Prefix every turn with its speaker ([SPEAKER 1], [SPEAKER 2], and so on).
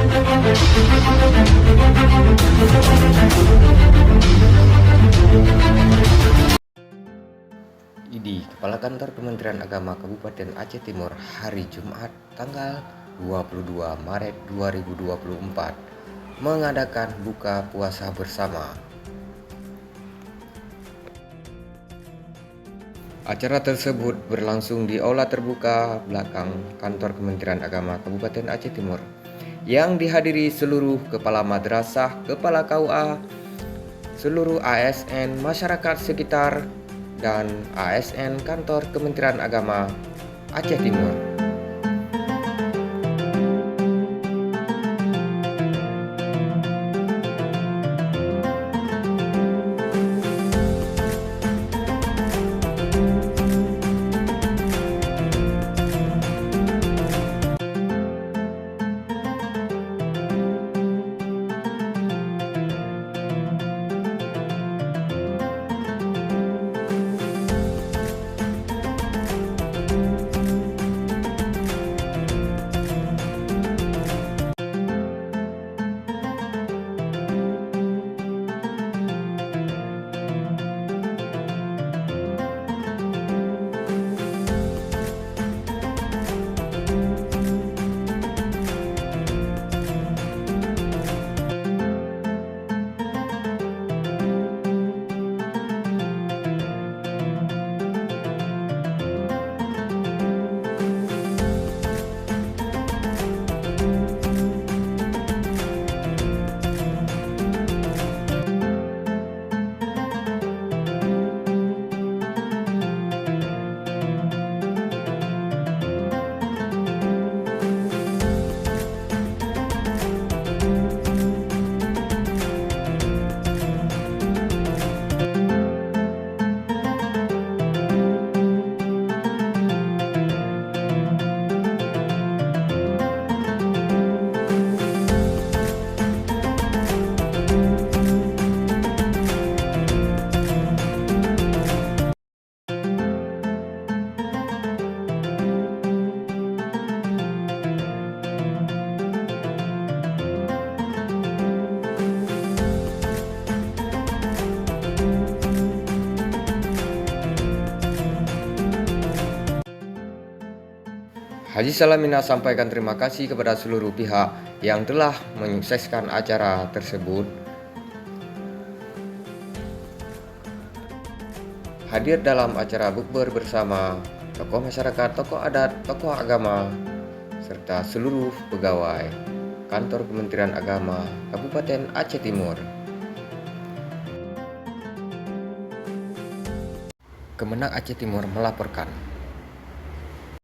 [SPEAKER 1] Idi, Kepala Kantor Kementerian Agama Kabupaten Aceh Timur hari Jumat tanggal 22 Maret 2024 mengadakan buka puasa bersama. Acara tersebut berlangsung di aula terbuka belakang Kantor Kementerian Agama Kabupaten Aceh Timur yang dihadiri seluruh kepala madrasah, kepala KUA, seluruh ASN, masyarakat sekitar, dan ASN Kantor Kementerian Agama Aceh Timur. Haji Salamina sampaikan terima kasih kepada seluruh pihak yang telah menyukseskan acara tersebut. Hadir dalam acara bukber bersama tokoh masyarakat, tokoh adat, tokoh agama, serta seluruh pegawai Kantor Kementerian Agama Kabupaten Aceh Timur. Kemenang Aceh Timur melaporkan.